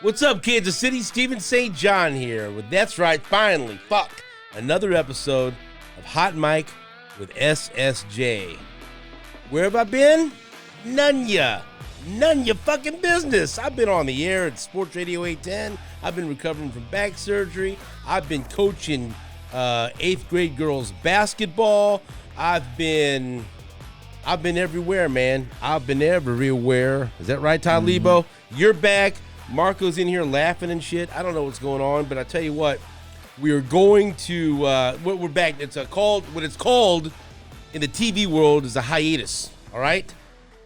What's up, Kansas City? Steven St. John here with That's Right, finally, another episode of Hot Mic with SSJ. Where have I been? None ya fucking business. I've been on the air at Sports Radio 810. I've been recovering from back surgery. I've been coaching 8th grade girls basketball. I've been everywhere, man. I've been everywhere. Is that right, Todd Lebo? You're back. Marco's in here laughing and shit. I don't know what's going on, but I tell you what, we are going to we're back. What it's called in the TV world is a hiatus. All right,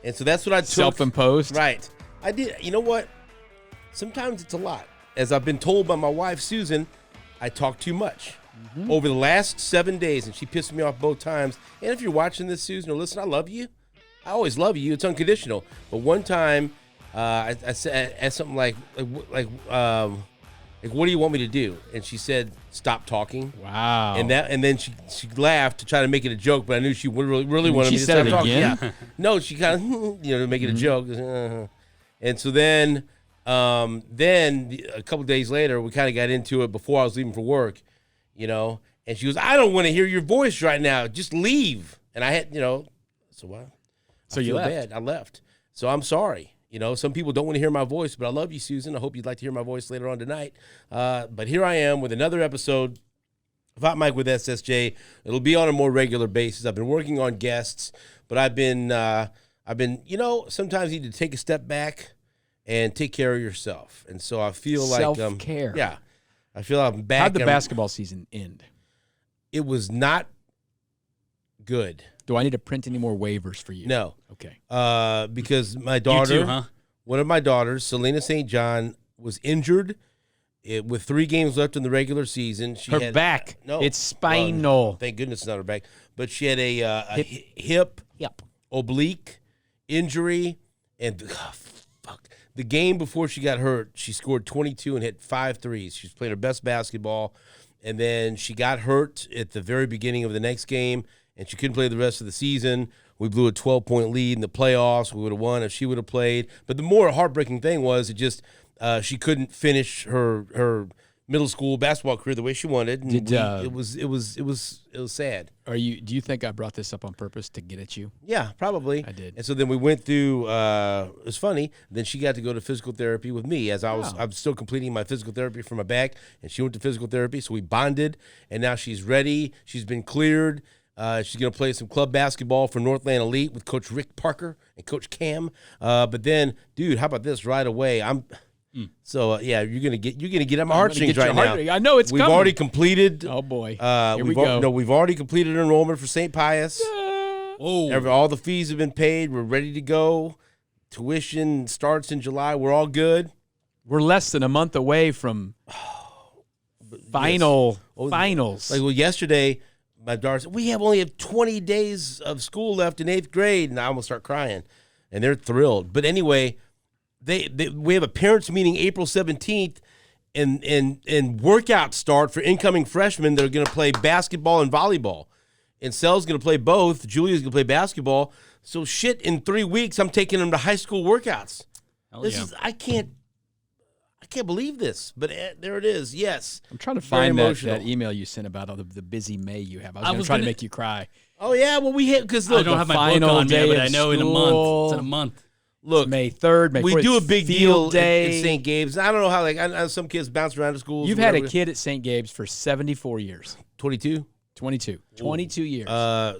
and so that's what I took. Self-imposed. Right. I did. You know what? Sometimes it's a lot. As I've been told by my wife Susan, I talk too much. Over the last 7 days, and she pissed me off both times. And if you're watching this, Susan, or listen, I love you. I always love you. It's unconditional. But one time, I said something like, what do you want me to do? And she said, stop talking. Wow. And then she laughed to try to make it a joke, but I knew she really wanted me to stop talking. Again? Yeah. No, she kind of, to make it a joke. And so then a couple days later, we kind of got into it before I was leaving for work. And she goes, I don't want to hear your voice right now. Just leave. And I had, so what? So you left. Bad. I left. So I'm sorry. Some people don't want to hear my voice, but I love you, Susan. I hope you'd like to hear my voice later on tonight. But here I am with another episode of Hot Mic with SSJ. It'll be on a more regular basis. I've been working on guests, but I've been, sometimes you need to take a step back and take care of yourself. And so I feel like self-care. Yeah. I feel I'm back. How'd the basketball season end? It was not good. Do I need to print any more waivers for you? No. Okay. Because my daughter, You too, huh? one of my daughters, Selena St. John, was injured with 3 games left in the regular season. She Her had back. No, It's spinal. thank goodness it's not her back. But she had a hip oblique injury, and the game before she got hurt, she scored 22 and hit 5 threes. She was playing her best basketball, and then she got hurt at the very beginning of the next game, and she couldn't play the rest of the season. We blew a 12-point lead in the playoffs. We would have won if she would have played. But the more heartbreaking thing was she couldn't finish her middle school basketball career the way she wanted. And it was sad. Do you think I brought this up on purpose to get at you? Yeah, probably. I did. And so then we went through. It was funny. Then she got to go to physical therapy with me as I'm still completing my physical therapy for my back, and she went to physical therapy. So we bonded, and now she's ready. She's been cleared. She's going to play some club basketball for Northland Elite with Coach Rick Parker and Coach Cam. But then, dude, how about this right away? So you're gonna get my heartstrings right now. I know it's We've coming. already completed. Oh boy, Here we go. No, we've already completed enrollment for St. Pius. All the fees have been paid. We're ready to go. Tuition starts in July. We're all good. We're less than a month away from finals. Yesterday, my daughter said, we only have 20 days of school left in 8th grade, and I almost start crying. And they're thrilled. But anyway, we have a parents' meeting April 17th, and workout start for incoming freshmen that are going to play basketball and volleyball. And Sel's going to play both. Julia's going to play basketball. So in 3 weeks, I'm taking them to high school workouts. I can't believe this, but there it is. Yes. I'm trying to find that email you sent about the busy May you have. I was trying to make you cry. Oh yeah, well we hit because I don't have my book on me, but I know in a month. It's in a month. Look, it's May 3rd, May 4th. We do a big deal day at St. Gabe's. I don't know how. I know some kids bounce around to schools. You've had a kid at St. Gabe's for 74 years. 22. 22 years.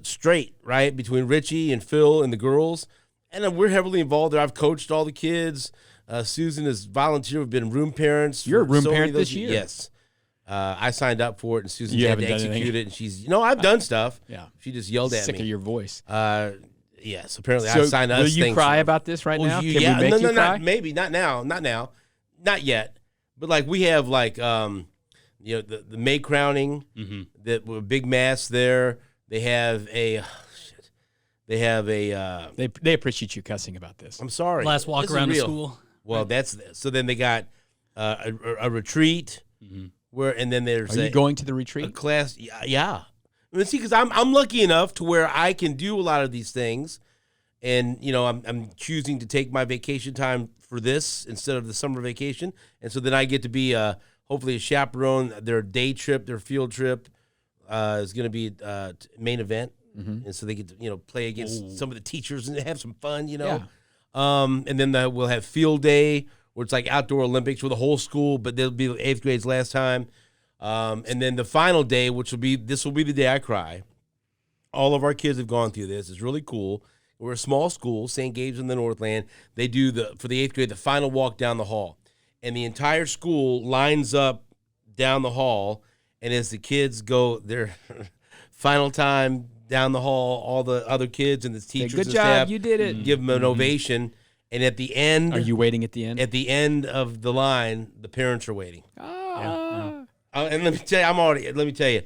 Straight, right, between Richie and Phil and the girls. And we're heavily involved there. I've coached all the kids. Susan has volunteered. We've been room parents. You're a room parent this year? Yes. I signed up for it, and Susan You had to haven't done execute it. And she's, I've done stuff. Yeah. She just yelled at me. Sick of your voice. Yes, apparently So I signed us will you things. cry about this right now? Can we make you cry? Not now. Not yet. But we have the May crowning, that were big mass there. They have a They appreciate you cussing about this. I'm sorry. Last walk This is around to real. school. Well, so then they got a retreat and then there's Are you going to the a retreat? class. Yeah. See, because I'm lucky enough to where I can do a lot of these things, and I'm choosing to take my vacation time for this instead of the summer vacation, and so then I get to be hopefully a chaperone. Their day trip, their field trip is going to be main event, and so they get to play against some of the teachers and have some fun, Yeah. And then we'll have field day where it's like outdoor Olympics with the whole school, but they'll be 8th grade's last time, and then the final day, which will be the day I cry. All of our kids have gone through this. It's really cool. We're a small school, St. Gabe's in the Northland. They do for the 8th grade, the final walk down the hall. And the entire school lines up down the hall. And as the kids go their final time down the hall, all the other kids and the teachers Good and job, staff you did it. give them an ovation. And at the end. Are you waiting at the end? At the end of the line, the parents are waiting. Yeah. And let me tell you,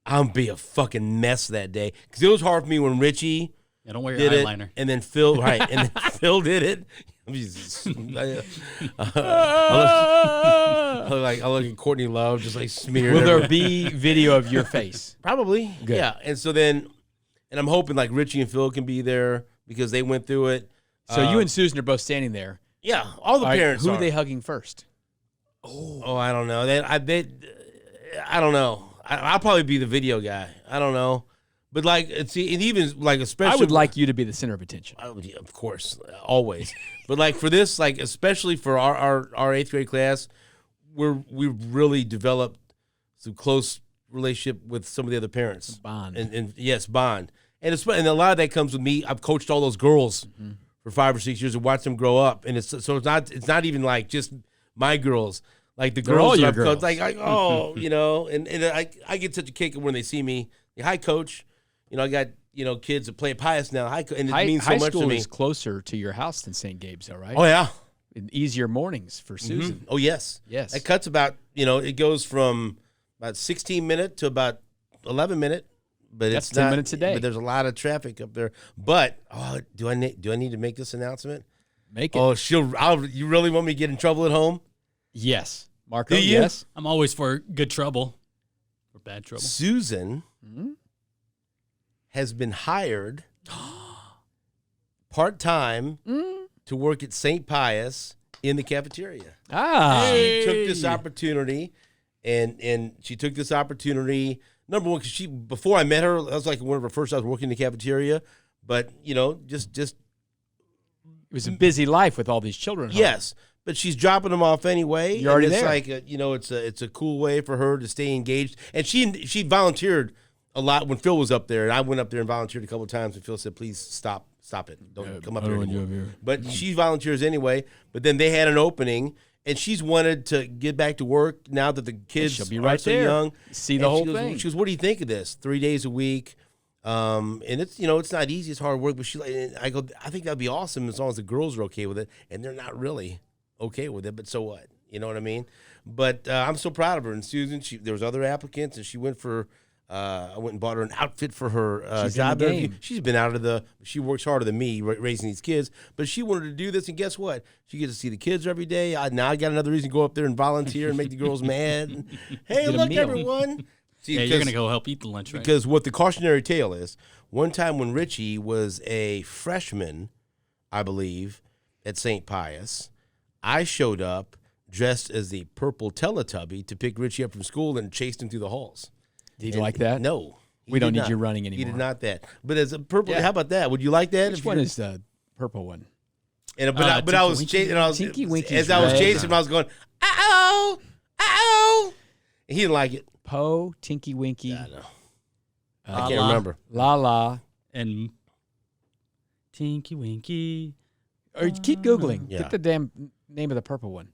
I'm be a fucking mess that day. Because it was hard for me when Richie Don't wear did your eyeliner. and then Phil, and then Phil did it. I look at Courtney Love just like smeared. Will there be video of your face? Probably. Good. Yeah. And so then, and I'm hoping like Richie and Phil can be there because they went through it. So you and Susan are both standing there. Yeah, all the parents. Who are they hugging first? Oh, I don't know. I don't know. I'll probably be the video guy. I don't know. But like, and even like especially, I would like you to be the center of attention. Of course, always. But like for this, like especially for our 8th grade class, we've really developed some close relationship with some of the other parents. Bond. And yes, bond. And a lot of that comes with me. I've coached all those girls for 5 or 6 years and watched them grow up. And it's not even like just my girls. Like the girls that I've coached, like and I get such a kick when they see me. Hi, coach. I got kids that play at Pius now. Hi, and it means so much to me. High school is closer to your house than St. Gabe's, though, right? Oh yeah, easier mornings for Susan. Oh yes, yes. It cuts about it goes from about 16 minute to about 11 minute. But that's it's 10 not, minutes a day. But there's a lot of traffic up there. But do I need to make this announcement? Make it. Oh, you really want me to get in trouble at home? Yes, Marco. Do you? Yes, I'm always for good trouble or bad trouble. Susan has been hired part-time to work at St. Pius in the cafeteria. She took this opportunity, and she took this opportunity. Number one, because before I met her, that was like one of her first times working in the cafeteria. But just it was a busy life with all these children. Yes, but she's dropping them off anyway. You're already there. Like it's a cool way for her to stay engaged. And she volunteered a lot when Phil was up there, and I went up there and volunteered a couple of times. And Phil said, "Please stop it, don't come up here anymore." But she volunteers anyway. But then they had an opening, and she's wanted to get back to work now that the kids she'll be are right so there. young. See the whole thing. She goes, "What do you think of this? 3 days a week." And it's it's not easy, it's hard work, but I go, I think that'd be awesome as long as the girls are okay with it, and they're not really okay with it, but so what? You know what I mean? But I'm so proud of her. And Susan, there was other applicants, and she went for I went and bought her an outfit for her job interview. She's been she works harder than me raising these kids, but she wanted to do this, and guess what? She gets to see the kids every day. Now I got another reason to go up there and volunteer and make the girls mad. Hey, look, everyone. See, you're going to go help eat the lunch, right? Because what the cautionary tale is, one time when Richie was a freshman, I believe, at St. Pius, I showed up dressed as the purple Teletubby to pick Richie up from school and chased him through the halls. Did you like that? No. We don't need you running anymore. He did not that. But as a purple, how about that? Would you like that? Which one is the purple one? And but I was chasing. Tinky Winky. As I was chasing him, I was going, "Ow!" And he didn't like it. Poe, Tinky Winky. I know. I can't remember. La, and Tinky Winky. Or keep Googling. Yeah. Get the damn name of the purple one.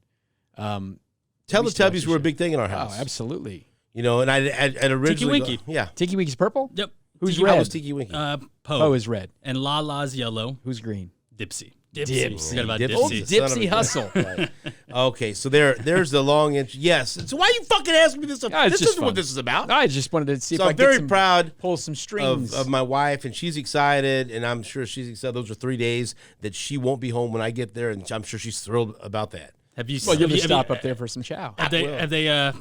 Teletubbies were a big thing in our house. Oh, absolutely. And I originally Tinky Winky. Yeah. Tinky Winky's purple? Yep. Who's Tinky, red? How was Tinky Winky? Poe is red. And Lala's yellow. Who's green? Dipsy. Dipsy. Forgot about Dipsy. Oh, Dipsy. Dipsy Hustle. Right. Okay, so there's the long intro. Yes. So why you fucking asking me this? This isn't what this is about. I just wanted to see if I'm I very could proud pull some strings of my wife, and she's excited, and I'm sure she's excited. Those are 3 days that she won't be home when I get there, and I'm sure she's thrilled about that. Have you? Well, you'll just stop up there for some chow. Have they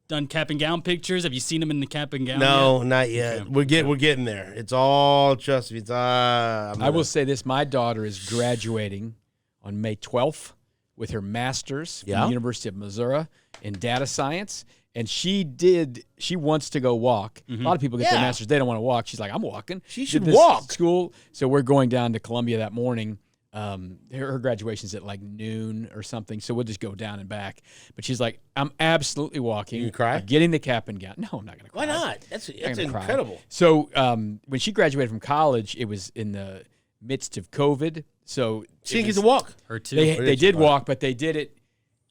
done cap and gown pictures? Have you seen them in the cap and gown? No, yet? not yet. Okay. We're getting there. It's all trust me. I will say this: my daughter is graduating on May 12th, with her master's from Yeah. the University of Missouri in data science. And she wants to go walk. A lot of people get their Yeah. master's, they don't want to walk. She's like, I'm walking. She Did should this walk. School. So we're going down to Columbia that morning. Her graduation's at like noon or something. So we'll just go down and back. But she's like, I'm absolutely walking. You cry? I'm getting the cap and gown. No, I'm not going to cry. Why not? That's gonna cry. incredible. So when she graduated from college, it was in the midst of COVID. So She didn't get to walk. Her too. they did walk, but they did it.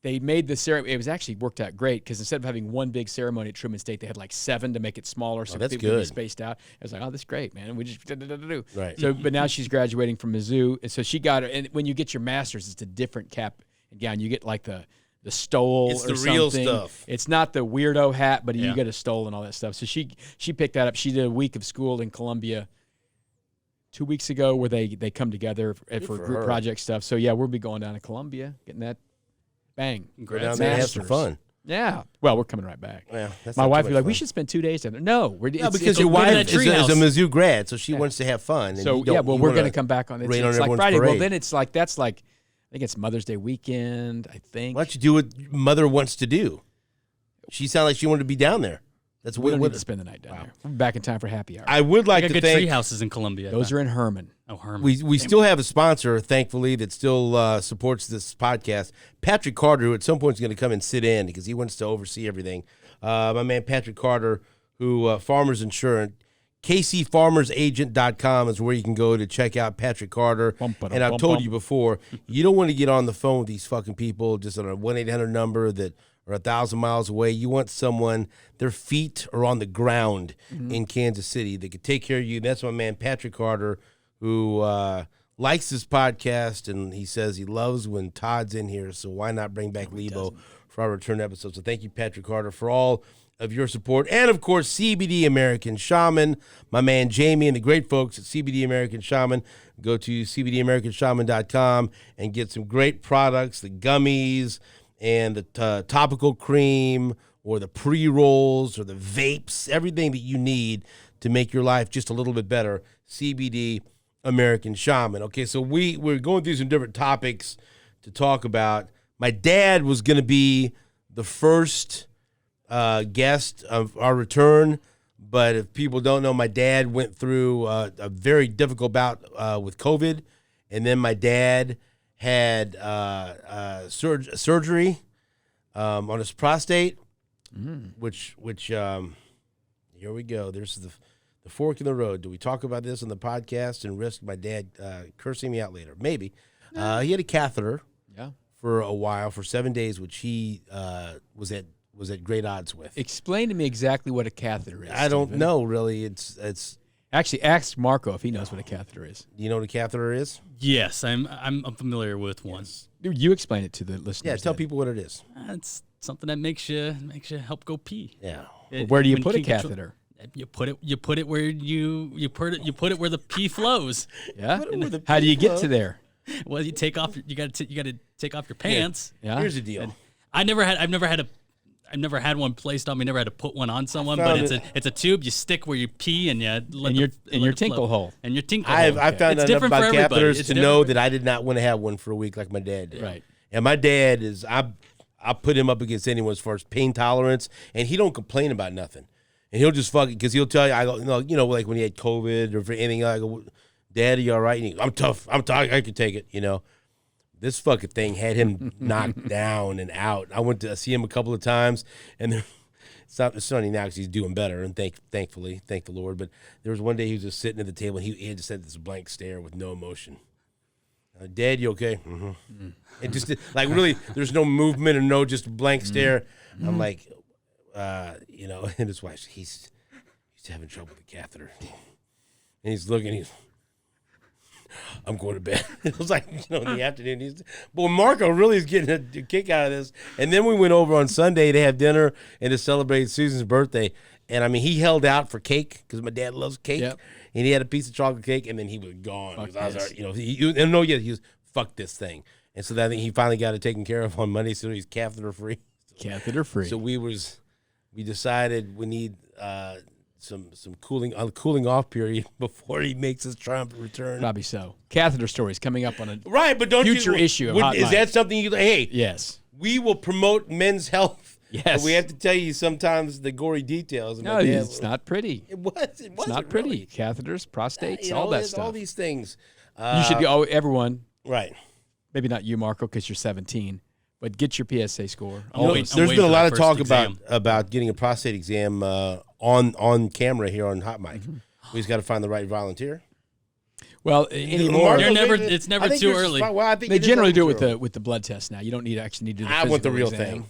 They made the ceremony. It was actually worked out great because instead of having one big ceremony at Truman State, they had like 7 to make it smaller. So that's people could be good. spaced out. I was like, oh, that's great, man. And we just do. Right. So, but now she's graduating from Mizzou, and so she got her. And when you get your master's, it's a different cap and gown. You get like the stole It's or the real something. stuff. It's not the weirdo hat, but you Yeah. get a stole and all that stuff. So she picked that up. She did a week of school in Columbia 2 weeks ago where they come together for for group her. project stuff. So yeah, we'll be going down to Columbia, getting that bang. Go down there and have some Masters. fun. Yeah. Well, we're coming right back. Yeah, that's My not too wife much was like, fun. we should spend 2 days together. No, we're No, because your go to wife that is a treehouse. Mizzou grad, so she wants to have fun. And so you don't- yeah. Well, you we're wanna going to come back on. It's rain on like everyone's Friday. Well, parade. then it's like that's like I think it's Mother's Day weekend. I think. Why don't you do what mother wants to do? She sounded like she wanted to be down there. That's We don't what need to spend the night down there. We're back in time for happy hour. I would like I to got good tree thank. houses in Columbia. Those are in Herman. Oh, Herman. We still have a sponsor, thankfully, that still supports this podcast. Patrick Carter, who at some point is going to come and sit in because he wants to oversee everything. My man Patrick Carter, who Farmers Insurance, KCFarmersAgent.com is where you can go to check out Patrick Carter. And I've told you before, you don't want to get on the phone with these fucking people just on a 1-800 number that are 1,000 miles away. You want someone, their feet are on the ground in Kansas City. They could take care of you. That's my man Patrick Carter, who likes this podcast, and he says he loves when Todd's in here, so why not bring back Lebo for our return episode? So thank you, Patrick Carter, for all of your support. And, of course, CBD American Shaman, my man Jamie and the great folks at CBD American Shaman. Go to cbdamericanshaman.com and get some great products, the gummies and the topical cream or the pre-rolls or the vapes, everything that you need to make your life just a little bit better. CBD American Shaman. Okay, so we're going through some different topics to talk about. My dad was going to be the first guest of our return, but if people don't know, my dad went through a very difficult bout with COVID, and then my dad had surgery on his prostate, which here we go. There's the fork in the road. Do we talk about this on the podcast and risk my dad cursing me out later? Maybe. He had a catheter for a while, for 7 days, which he was at great odds with. Explain to me exactly what a catheter is. I don't Stephen. know, really. It's. Actually, ask Marco if he knows what a catheter is. Do you know what a catheter is? Yes, I'm familiar with one. Dude, you explain it to the listeners. Yeah, tell then. people what it is. It's something that makes you help go pee. Yeah. It- Where do you when put a can't control- catheter? You put it where you put it where the pee flows. Yeah. Put it where the How do you pee get to flows. there? Well, you take off. You got to take off your pants. Yeah. Here's the deal. I've never had one placed on me. Never had to put one on someone. found But it- it's a tube. You stick where you pee and you let In the, your let it flow. tinkle hole. And your tinkle I hole. found It's enough different about for everybody. catheters It's to different know for- that I did not want to have one for a week like my dad did. Right. And my dad is, I put him up against anyone as far as pain tolerance, and he don't complain about nothing. And he'll just fucking, because he'll tell you, I go, like when he had COVID or for anything, I go, Dad, are you all right? And he, I'm tough. I can take it, This fucking thing had him knocked down and out. I went to see him a couple of times, and it's funny now because he's doing better, and thankfully, thank the Lord. But there was one day he was just sitting at the table, and he had just had this blank stare with no emotion. Dad, you okay? Mm-hmm. And just like really, there's no movement or no just blank stare. I'm like, and his wife, he's having trouble with the catheter, and he's looking. I'm going to bed. It was like, in the afternoon. But Marco really is getting a kick out of this. And then we went over on Sunday to have dinner and to celebrate Susan's birthday. And I mean, he held out for cake because my dad loves cake. Yep. And he had a piece of chocolate cake, and then he was gone. Fuck 'Cause I was this. already, he was fuck this thing. And so I think he finally got it taken care of on Monday, so he's catheter free. Catheter free. So we decided we need some cooling off period before he makes his triumphant return. Probably so. Catheter stories coming up on a Right, but don't future you, issue of Hot is Mic. that something you hey? Yes. We will promote men's health. Yes. But we have to tell you sometimes the gory details. And No, my dad- it's not pretty. It was. It It's wasn't not pretty. really. Catheters, prostates, You all know, that there's stuff. All these things. You should go. Everyone, Right. maybe not you, Marco, because you're 17, but get your PSA score. You know, wait- I'm there's waiting been a for lot that of first talk exam. about getting a prostate exam on camera here on Hot Mic. Mm-hmm. We just got to find the right volunteer. Well, anymore You're never- maybe- it's never I think too yours is early. fine. Well, I think they it is generally do it always with too early. the blood test now. You don't need actually need to do the I want the physical real exam. thing.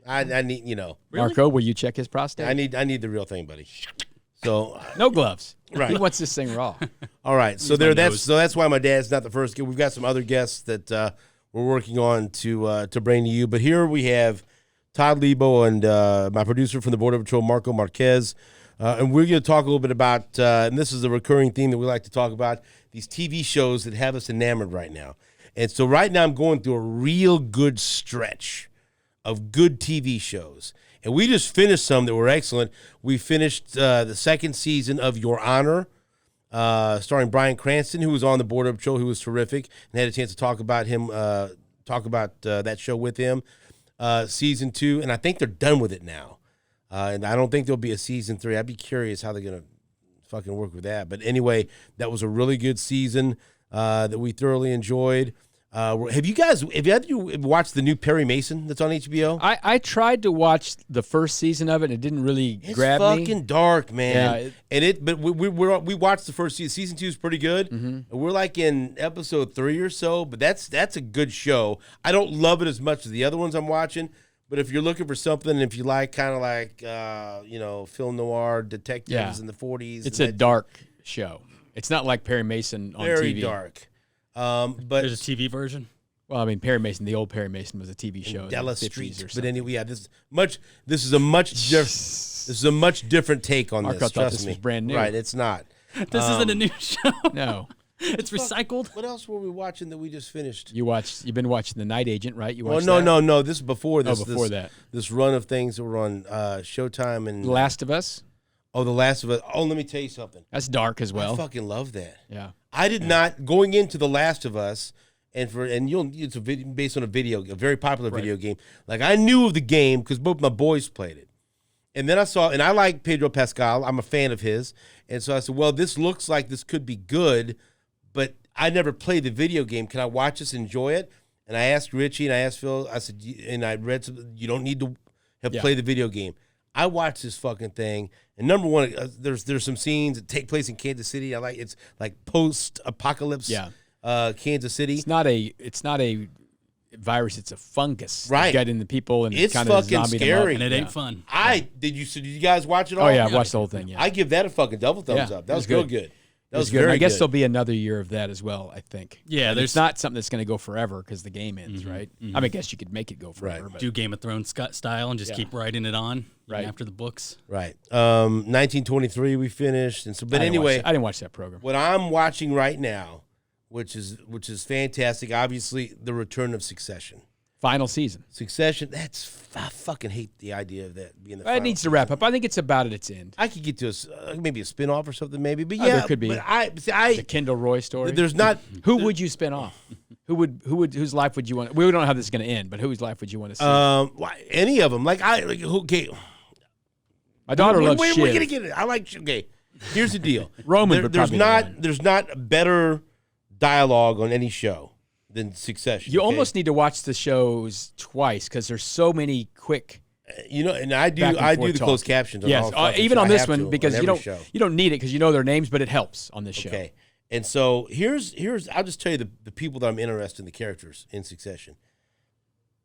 I need Really? Marco, will you check his prostate? I need the real thing, buddy. So no gloves. Right. He wants this thing raw. all right, so Use my there that's nose. so that's why my dad's not the first. We've got some other guests that we're working on to bring to you. But here we have Todd Lebo and my producer from the Border Patrol, Marco Marquez. And we're going to talk a little bit about, and this is a recurring theme that we like to talk about, these TV shows that have us enamored right now. And so right now I'm going through a real good stretch of good TV shows. And we just finished some that were excellent. We finished the second season of Your Honor, starring Bryan Cranston, who was on the Border Patrol, who was terrific, and had a chance to talk about him, that show with him. Season 2, and I think they're done with it now. And I don't think there'll be a season 3. I'd be curious how they're going to fucking work with that. But anyway, that was a really good season that we thoroughly enjoyed. Have you watched the new Perry Mason that's on HBO? I tried to watch the first season of it, and it didn't really It's grab fucking me. dark, man. Yeah, But we watched the first season. Season 2 is pretty good. And we're like in episode 3 or so, but that's a good show. I don't love it as much as the other ones I'm watching. But if you're looking for something, if you like kind of like film noir detectives Yeah. in the 40s, It's and a dark show. It's not like Perry Mason on very TV. dark. But There's a TV version. Well, I mean, Perry Mason, the old Perry Mason was a TV show in the Della 50s Street. or But something. anyway, yeah, this is a much different take on Marco this. thought Trust this me. was brand new. Right, it's not. This isn't a new show. No. It's recycled. What else were we watching that we just finished? You've been watching The Night Agent, right? You Well, watched no, that? no. This is before this. before that. This run of things that were on Showtime and The Last of Us? The Last of Us. Oh, let me tell you something. That's dark as I well. fucking love that. Yeah. I did not going into The Last of Us, it's based on a very popular video game. Like I knew of the game because both my boys played it, and then and I like Pedro Pascal. I'm a fan of his, and so I said, well, this looks like this could be good, but I never played the video game. Can I watch this, and enjoy it? And I asked Richie and I asked Phil. I said, and I read something. You don't need to have played the video game. I watched this fucking thing, and number one, there's some scenes that take place in Kansas City. It's like post-apocalypse. Yeah. Kansas City. It's not a virus, it's a fungus. Right. It's got in the people and It's kind of fucking zombied scary. And it them ain't up. fun. Did you guys watch it all? Oh, yeah, I watched the whole thing, yeah. I give that a fucking double thumbs Yeah, up. That it was was real good. good. That It was good. very I guess good. there'll be another year of that as well, I think. Yeah, And there's- it's not something that's going to go forever because the game ends, right? I mean, I guess you could make it go forever. Right. But Do Game of Thrones style and just keep writing it on Right. after the books. Right. 1923 we finished, and so. But I didn't anyway, watch- I didn't watch that program. what I'm watching right now, which is fantastic. Obviously, the return of Succession. Final season. Succession. I fucking hate the idea of that being the. It final needs to season. wrap up. I think it's about at its end. I could get to maybe a spinoff or something, maybe. But Oh, yeah, there could be. But The Kendall Roy story. there's not. Who would you spin off? Whose life would you want? We don't know how this is going to end, but whose life would you want to see? Any of them. Okay. My daughter loves We're Shiv. gonna get it. I like. Okay. Here's the deal. Roman would there's probably be the not. one. There's not better dialogue on any show than Succession. You okay? almost need to watch the shows twice because there's so many quick. and I do. back and I do forth the talk. closed captions. On Yes, all fucking even show. on I this have one to, because on you every don't show. need it because you know their names, but it helps on this show. Okay. And so here's I'll just tell you the people that I'm interested in, the characters in Succession.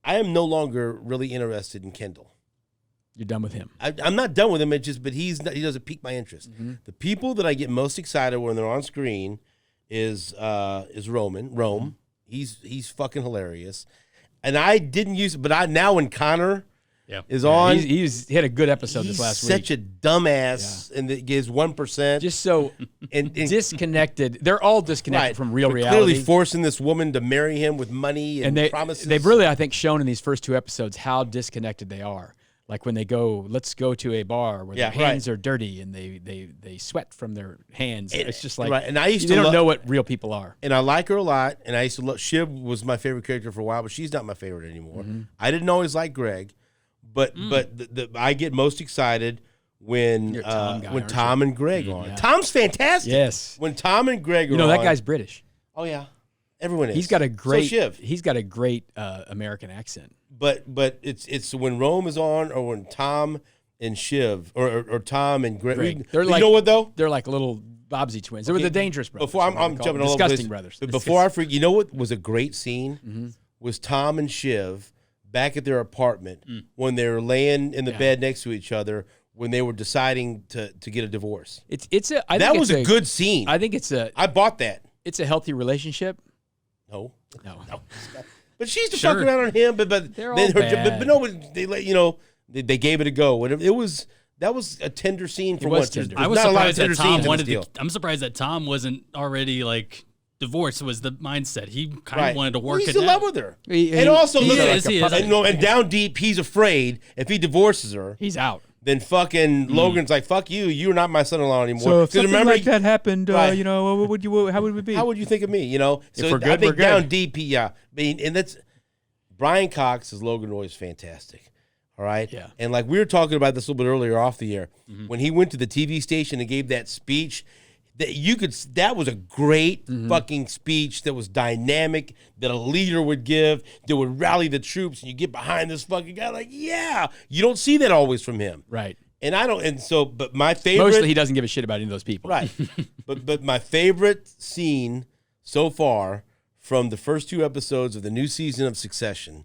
I am no longer really interested in Kendall. You're done with him. I'm not done with him. But he doesn't pique my interest. Mm-hmm. The people that I get most excited when they're on screen is Rome. He's fucking hilarious. And I didn't use it, but now when Connor is on, he had a good episode he's this last such week. a dumbass, and it gives 1%. Just so and disconnected. They're all disconnected right, from real but reality. Clearly forcing this woman to marry him with money and, and promises. they've really, I think, shown in these first two episodes how disconnected they are. Like when they go, let's go to a bar where Yeah, their hands are dirty and they sweat from their hands. It's just like Right, and I used they to don't know what real people are. And I like her a lot, and I used to love. Shiv was my favorite character for a while, but she's not my favorite anymore. I didn't always like Greg, but I get most excited when You're a Tom guy, when aren't Tom and Greg are on. Yeah. Tom's fantastic. Yes. When Tom and Greg are You know, on. that guy's British. Oh yeah, everyone is. He's got a great So Shiv. he's got a great American accent. But it's when Rome is on, or when Tom and Shiv, or Tom and Greg. Greg. They're You like- know what though? They're like little Bobbsey twins. They were the Dangerous Brothers. Before I'm what they call jumping them. all over the Disgusting place. Brothers. But before I forget, you know what was a great scene? Was Tom and Shiv back at their apartment when they were laying in the bed next to each other when they were deciding to get a divorce. That Was a good scene. I think it's I bought that. a healthy relationship. No. No. But she's the Sure. fuck around on him, but They're then all bad. but no, they let they gave it a go. Whatever it was, that was a tender scene for was once. tender. I was not a lot of surprised that tender Tom scenes in wanted this deal. to. I'm surprised that Tom wasn't already like divorced. Was the mindset he kind Right. of wanted to Well, work he's it in love out. with her, He and also he look at is, he is. and down deep, he's afraid if he divorces her, He's out. then fucking Logan's like, "Fuck you, you're not my son-in-law anymore." So if 'Cause something remember, like that happened, Right. what would you? How would it be? how would you think of me? You know, so we're I good, think we're good. down deep, I mean, and that's Brian Cox as Logan Roy is fantastic. All right, Yeah. and like we were talking about this a little bit earlier off the air, when he went to the TV station and gave that speech, that was a great fucking speech that was dynamic, that a leader would give, that would rally the troops, and you get behind this fucking guy, like, yeah, you don't see that always from him, Right. and I don't, and so, but my favorite, Mostly, he doesn't give a shit about any of those people. right, but my favorite scene so far from the first 2 episodes of the new season of Succession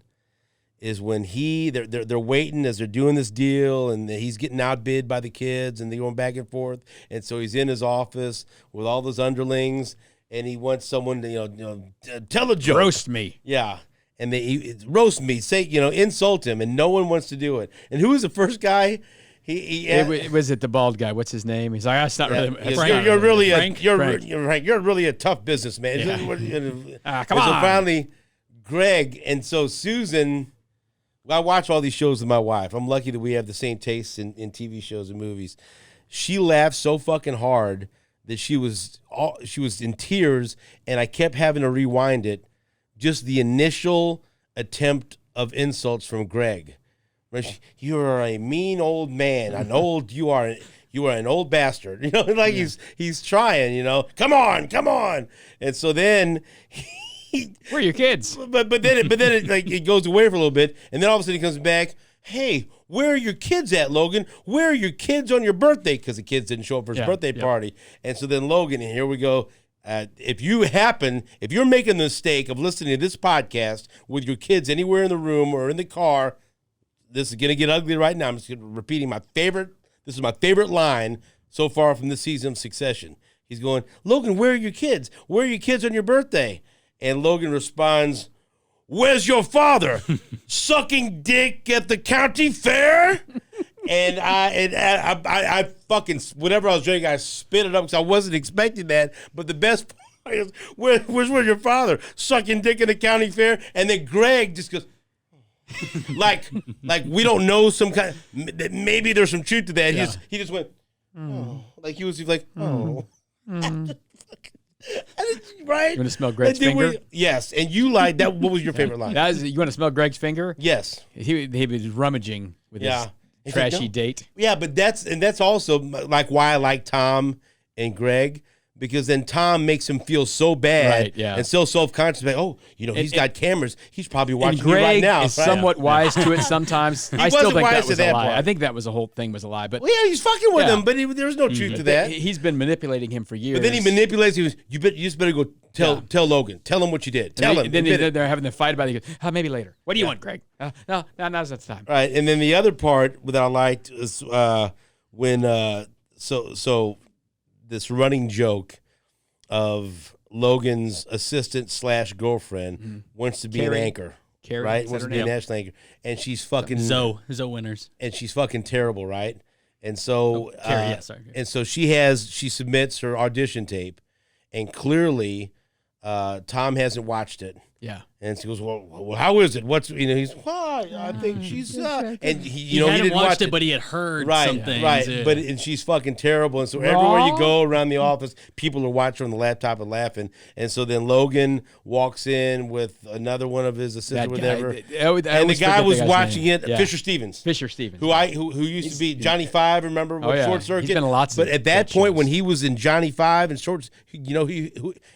is when they're waiting as they're doing this deal, and he's getting outbid by the kids, and they're going back and forth, and so he's in his office with all those underlings, and he wants someone to tell a joke, Roast me. yeah, and they roast me, say insult him, and no one wants to do it. And who was the first guy? Was it the bald guy? What's his name? He's like, that's not really. Yes, Frank. you're really Frank? you're Frank. really a tough businessman. Come And so on. finally, Greg, and so Susan. I watch all these shows with my wife. I'm lucky that we have the same tastes in TV shows and movies. She laughed so fucking hard that she was in tears, and I kept having to rewind it. Just the initial attempt of insults from Greg. You are a mean old man. You are an old bastard. Like he's trying. Come on. And so then. Where are your kids? But then it goes away for a little bit, and then all of a sudden he comes back. Hey, where are your kids at, Logan? Where are your kids on your birthday? Because the kids didn't show up for his birthday party, and so then Logan, and here we go. If you're making the mistake of listening to this podcast with your kids anywhere in the room or in the car, this is gonna get ugly right now. I'm just repeating my favorite. This is my favorite line so far from this season of Succession. He's going, Logan, where are your kids? Where are your kids on your birthday? And Logan responds, "Where's your father? Sucking dick at the county fair?" And I fucking, whatever I was drinking, I spit it up because I wasn't expecting that. But the best part is, where's your father? Sucking dick at the county fair? And then Greg just goes, like we don't know some kind of, maybe there's some truth to that. Yeah. He just went, oh. Like he was like, oh. Right? You want to smell Greg's And then finger? yes. And you like that. What was your favorite line? You want to smell Greg's finger? Yes. He was rummaging with Yeah. his He's like, trashy "No." date. Yeah, but that's also like why I like Tom and Greg, because then Tom makes him feel so bad Right, yeah. and so self-conscious. Like, oh, he's got cameras. He's probably And watching me Greg right now. is right? somewhat wise to it sometimes. I still wasn't think wise that to was a that lie. part. I think that was the whole thing was a lie. But Well, yeah, he's fucking with Yeah. him, but there's no truth to that. he's been manipulating him for years. But then he manipulates. You just better go tell Logan. Tell him what you did. Tell him. Then Admit it. they're having the fight about it. He goes, maybe later. What do you want, Greg? No, now's not the time. Right, and then the other part that I liked is when so this running joke of Logan's assistant / girlfriend wants to be Carrie. an anchor, Carrie, right? is that Wants her to be a name? national anchor, and she's fucking Zoe Winners. and she's fucking terrible, right? And so Carrie, yeah, sorry. and so she submits her audition tape, and clearly Tom hasn't watched it. Yeah. And she goes, well, how is it? What's he's I think she's and he, He he hadn't didn't watched watch it, but he had heard right, some things. right. yeah. But and she's fucking terrible, and so everywhere you go around the office, people are watching on the laptop and laughing. And so then Logan walks in with another one of his assistants, That guy. whatever. I And the always guy forget was the guy's watching name. it, Yeah. Fisher Stevens. Fisher Stevens. Who used to be Johnny Five, remember, with yeah. Short He's Circuit? been in lots But of at that good point, shows. when he was in Johnny Five and Short, and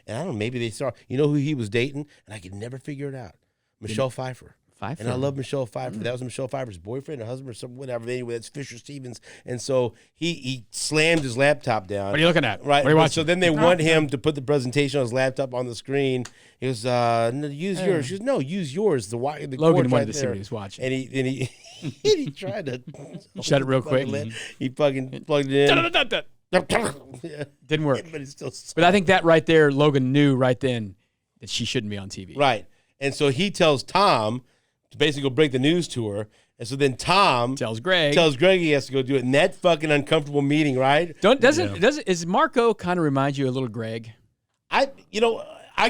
I don't know, maybe they saw, who he was dating, and I could never figure it out. Michelle Pfeiffer. Pfeiffer. And I love Michelle Pfeiffer. That was Michelle Pfeiffer's boyfriend or husband or something, whatever. Anyway, that's Fisher Stevens. And so he slammed his laptop down. What are you looking at? Right. What are you watching? So then they want him to put the presentation on his laptop on the screen. He goes, no, use yours. She goes, no, use yours. The Logan cord's wanted right to see there. what he was watching. And he he tried to Shut it real quick. He fucking plugged it in. Yeah. Didn't work. But it's still But I think that right there, Logan knew right then that she shouldn't be on TV. right. And so he tells Tom to basically go break the news to her. And so then Tom Tells Greg. he has to go do it in that fucking uncomfortable meeting, right? Does Marco kind of remind you a little Greg? I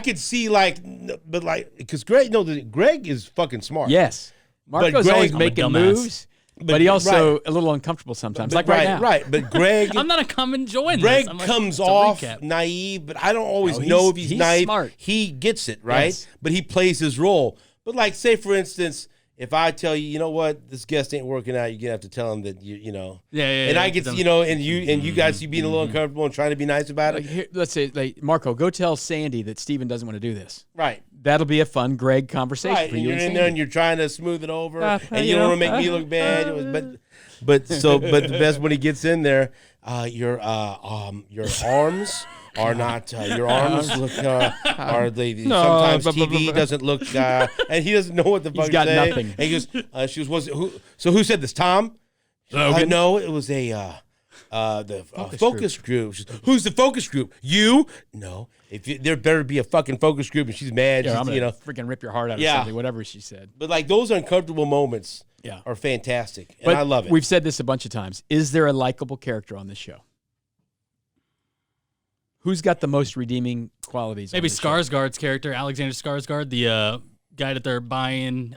could see because Greg is fucking smart. Yes. Marco's Greg- always I'm a making dumbass. moves, but he also right. a little uncomfortable sometimes, But like right now. Right. But Greg I'm not come enjoying Greg this. I'm like, comes it's a off recap. naive, but I don't always No, know if he's he's naive. smart. He gets it, right? Yes. But he plays his role. But like, say for instance, if I tell you, you know what, this guest ain't working out, you're gonna have to tell him that you know. Yeah. And I get, Them- and you guys, you being a little uncomfortable and trying to be nice about Like, it. here, let's say, like, Marco, go tell Sandy that Steven doesn't want to do this. Right. That'll be a fun Greg conversation Right. for And you you're and in there and Sandy. you're trying to smooth it over, and you you don't know, want to make me look bad. But the best when he gets in there, your arms are not your arms look are they sometimes TV doesn't look and he doesn't know what the fuck He's got to say. nothing. And he goes, she was who said this? Tom? No, it was the focus group. She goes, who's the focus group? You? No. There better be a fucking focus group, and she's mad. Yeah, She's, I'm gonna freaking rip your heart out or Yeah. something, whatever she said. But like those uncomfortable moments Yeah. are fantastic, and But I love it. We've said this a bunch of times. Is there a likable character on this show? Who's got the most redeeming qualities? Maybe on this show? Skarsgård's character, Alexander Skarsgård, the guy that they're buying,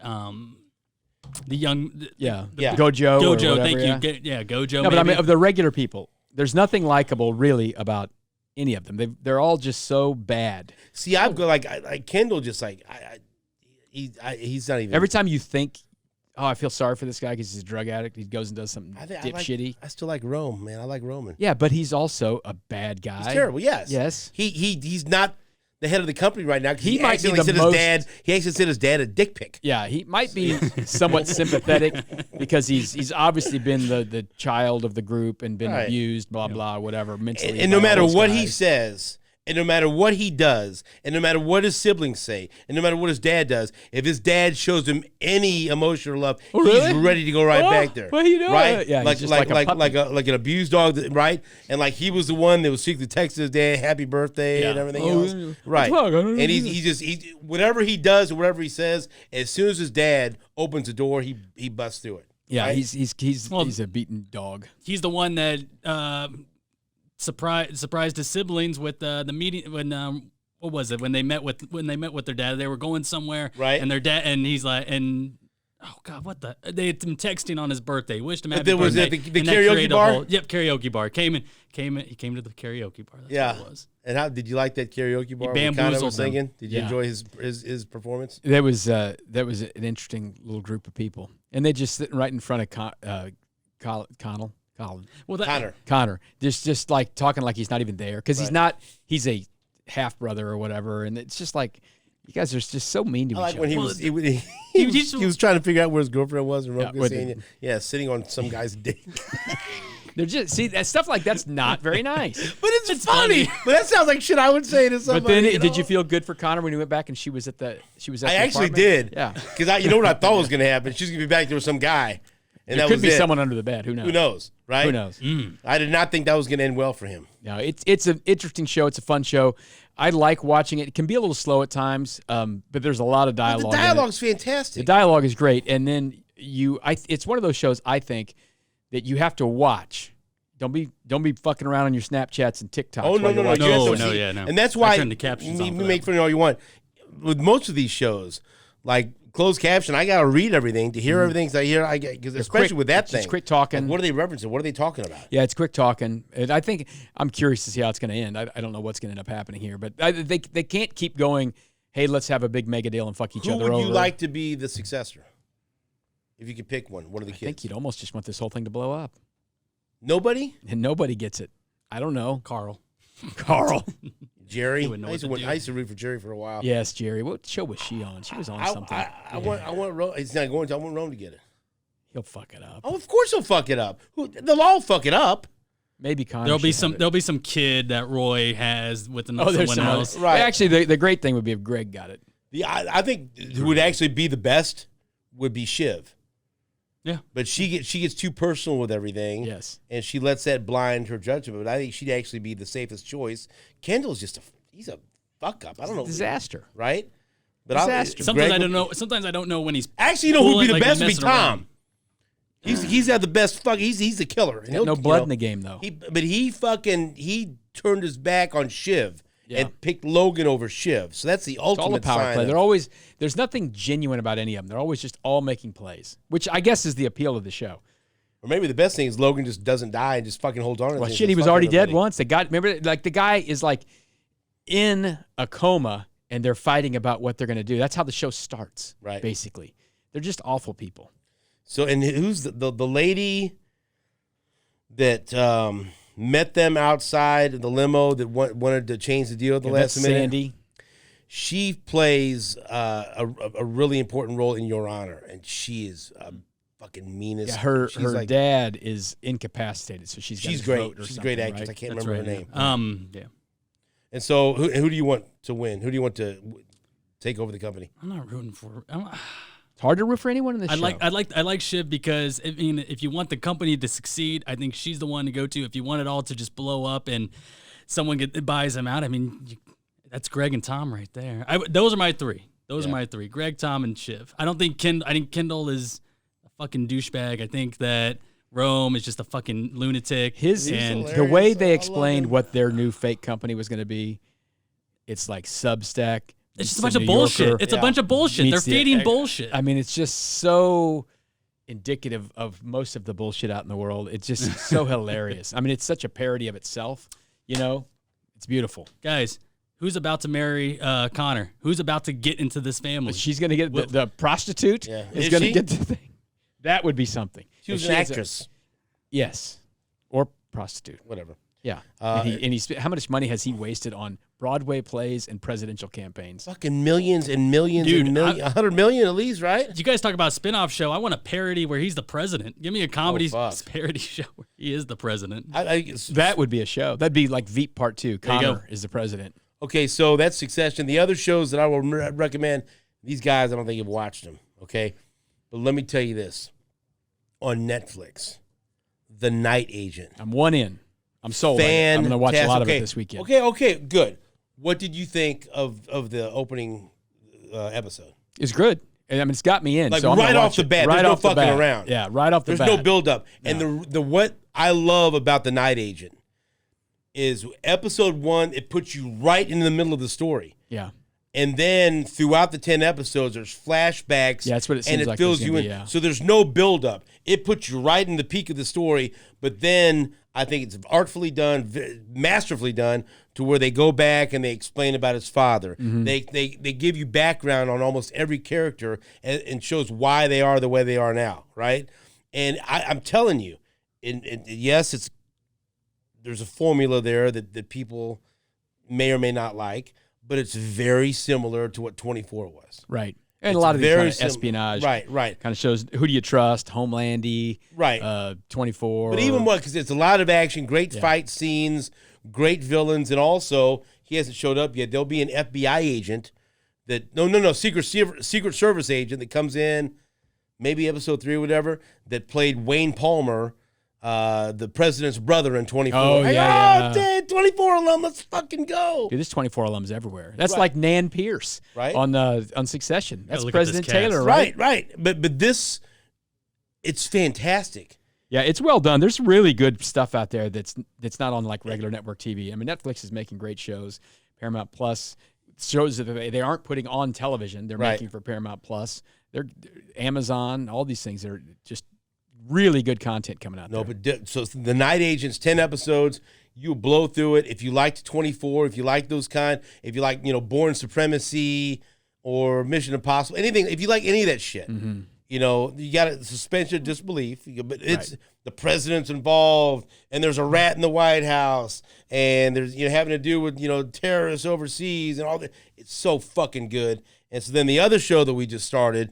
the young, Yeah. Yeah. Gojo. or Gojo. whatever, Thank yeah. you. Yeah, Gojo. No, but I maybe. mean, of the regular people, there's nothing likable really about any of them. They're all just so bad. See, I've got like Kendall, just like he's not even. Every time you think, oh, I feel sorry for this guy because he's a drug addict, he goes and does something dipshitty. I still like Rome, man. I like Roman. Yeah, but he's also a bad guy. He's terrible. Yes. Yes. He's not the head of the company right now. 'Cause He might be accidentally the sent most- his dad. He actually sent his dad a dick pic. Yeah, he might be somewhat sympathetic because he's obviously been the child of the group and been Right. abused, blah blah, whatever, mentally. And no by all matter those what he guys. says, and no matter what he does, and no matter what his siblings say, and no matter what his dad does, if his dad shows him any emotional love, Oh, really? he's ready to go right Oh, back there. what are you doing? Right? Yeah, he's like just like like a like puppy. like an abused dog, right? And like he was the one that was secretly texting his dad happy birthday and everything Oh, else. yeah. Right. What's wrong? I don't And know. he whatever he does or whatever he says, as soon as his dad opens the door, he busts through it. Yeah, right? he's a beaten dog. He's the one that surprised his siblings with the meeting when what was it when they met with their dad. They were going somewhere, Right. And their dad and he's like, and oh god, what the they had him texting on his birthday, wished him happy there was birthday. the and that karaoke created a bar? karaoke bar. He came to the karaoke bar. That's Yeah. what it was. And how did you like that karaoke bar? bamboozled Kind of was them. singing. Did you Yeah. enjoy his performance? That was an interesting little group of people, and they just sitting right in front of Colin. Well, that, Connor. Just like talking like he's not even there because he's a half brother or whatever, and it's just like you guys are just so mean to I each like when other. he was trying to figure out where his girlfriend was, and Roman with saying, sitting on some guy's dick. They're just that stuff like that's not very nice. But it's funny. But that sounds like shit I would say to somebody. But then, you did know? you feel good for Connor when he went back and she was at the I actually apartment? did. Yeah, Because you know what I thought was going to happen? She's going to be back there with some guy, and there that could was be it. someone under the bed. Who knows? Who knows? Right? Who knows? I did not think that was going to end well for him. No, it's an interesting show. It's a fun show. I like watching it. It can be a little slow at times, but there's a lot of dialogue. The in it. dialogue's fantastic. The dialogue is great, and then it's one of those shows I think that you have to watch. Don't be fucking around on your Snapchats and TikToks. Oh no, while no, you're no, watching you have it. to No, see- yeah, no. And that's I why turned the captions on you for make that fun of all you want. With most of these shows, like closed caption. I gotta read everything to hear everything. So I hear, because especially quick, with that thing, it's quick talking. Like, what are they referencing? What are they talking about? Yeah, it's quick talking. And I think I'm curious to see how it's going to end. I don't know what's going to end up happening here, but they can't keep going. Hey, let's have a big mega deal and fuck each other over. Who would you like to be the successor? If you could pick one of the kids. I think you'd almost just want this whole thing to blow up. Nobody? And nobody gets it. I don't know. Carl. Jerry? He wouldn't know what to do. I used to root for Jerry for a while. Yes, Jerry. What show was she on? She was on something. I want Rome. He's not going to. I want Rome to get it. He'll fuck it up. Oh, of course he'll fuck it up. They'll all fuck it up. Maybe Connor. There'll be some kid that Roy has with there's someone else. Right. Actually, the great thing would be if Greg got it. I think who would actually be the best would be Shiv. Yeah. But she gets too personal with everything. Yes. And she lets that blind her judgment. But I think she'd actually be the safest choice. Kendall's just he's a fuck up. I don't know. Disaster. Right? But Disaster. Sometimes I don't know. Sometimes I don't know when he's actually, you know who'd be the like, best would be messing Tom. around. He's got the best fuck. He's the killer. And No blood in the game though. But he turned his back on Shiv and picked Logan over Shiv. So that's the It's all a ultimate power sign. play. There's nothing genuine about any of them. They're always just all making plays, which I guess is the appeal of the show. Or maybe the best thing is Logan just doesn't die and just fucking holds on. Well, shit, he was already dead once. Remember, like the guy is like in a coma and they're fighting about what they're going to do. That's how the show starts, right? Basically, they're just awful people. So, and who's the lady that met them outside of the limo that wanted to change the deal at the last minute? Sandy. She plays a really important role in Your Honor, and she is fucking meanest. Yeah, her dad is incapacitated, so she's great. She's a great actress. Right? I can't remember her name. Yeah. And so, who do you want to win? Who do you want to take over the company? I'm not rooting for. It's hard to root for anyone in this show. I like Shiv because I mean, if you want the company to succeed, I think she's the one to go to. If you want it all to just blow up and someone buys them out, I mean, that's Greg and Tom right there. Those are my three. Those are my three: Greg, Tom, and Shiv. I think Kendall is a fucking douchebag. I think that Rome is just a fucking lunatic. The way they explained what their new fake company was going to be, it's like Substack. It's just a bunch of bullshit. It's a bunch of bullshit. They're feeding bullshit. I mean, it's just so indicative of most of the bullshit out in the world. It's just so hilarious. I mean, it's such a parody of itself. You know, it's beautiful. Guys, who's about to marry Connor? Who's about to get into this family? She's going to get the prostitute is going to get the thing. That would be something. She was an actress. Yes. Or prostitute. Whatever. Yeah. And how much money has he wasted on Broadway plays and presidential campaigns? Fucking millions and millions Dude, and millions. 100 million at least, right? You guys talk about a spin-off show. I want a parody where he's the president. Give me a comedy parody show where he is the president. That would be a show. That'd be like Veep Part 2. Connor is the president. Okay, so that's Succession. The other shows that I will recommend, these guys, I don't think you've watched them, okay? But let me tell you this. On Netflix, The Night Agent. I'm one in. I'm sold. I'm going to watch a lot of it this weekend. Okay, good. What did you think of the opening episode? It's good. I mean, it's got me in. Like so right off the bat, there's no fucking around. Yeah, right off the bat. There's no build-up. And the what I love about The Night Agent is episode 1, it puts you right in the middle of the story. Yeah. And then throughout the 10 episodes, there's flashbacks. Yeah, that's what it seems like. And it fills you in. Yeah. So there's no build-up. It puts you right in the peak of the story, but then I think it's artfully done, masterfully done, to where they go back and they explain about his father. Mm-hmm. They give you background on almost every character and shows why they are the way they are now, right? And I'm telling you, yes, there's a formula there that people may or may not like, but it's very similar to what 24 was. Right. And a lot of these kind of espionage. Right. Kind of shows who do you trust, Homelandy, right. 24. But even what, because it's a lot of action, great fight scenes, great villains, and also, he hasn't showed up yet, there'll be an FBI agent Secret Service agent that comes in, maybe episode 3 or whatever, that played Wayne Palmer, the president's brother in 24. Oh, yeah. Dude, 24 alum, let's fucking go. Dude, there's 24 alums everywhere. That's like Nan Pierce on Succession. That's President Taylor, right? Right. But this, it's fantastic. Yeah, it's well done. There's really good stuff out there that's not on like regular network TV. I mean, Netflix is making great shows. Paramount Plus shows that they aren't putting on television. They're making for Paramount Plus. They're Amazon, all these things are just really good content coming out. No, there. but so The Night Agents, 10 episodes. You blow through it. If you liked 24, if you like those kind, if you like, Born Supremacy or Mission Impossible, anything, if you like any of that shit, you got to suspend your disbelief. But it's the president's involved, and there's a rat in the White House, and there's having to do with terrorists overseas and all that. It's so fucking good. And so then the other show that we just started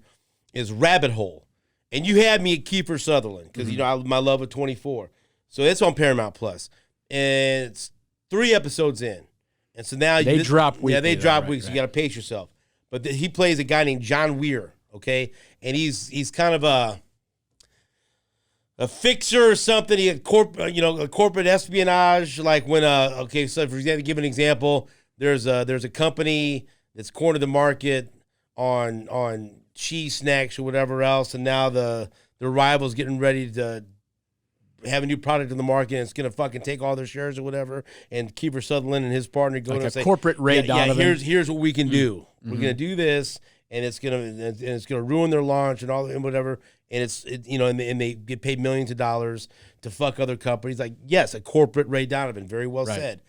is Rabbit Hole, and you had me at Kiefer Sutherland because my love of 24. So it's on Paramount Plus. And it's 3 episodes in. And so now they drop weekly. Yeah, they drop weekly, so you got to pace yourself. But he plays a guy named John Weir, okay? And he's kind of a fixer or something. He had corporate espionage, like when so for example, to give an example, there's a company that's cornered the market on cheese snacks or whatever else, and now the rival's getting ready to have a new product in the market, and it's going to fucking take all their shares or whatever, and Kiefer Sutherland and his partner go and say, corporate Ray Donovan. Here's what we can do. We're going to do this, and it's going to ruin their launch and whatever, and and they get paid millions of dollars to fuck other companies. Like, yes, a corporate Ray Donovan, very well said.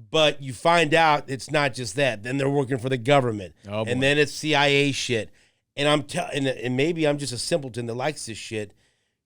But you find out it's not just that. Then they're working for the government, and then it's CIA shit. And and maybe I'm just a simpleton that likes this shit.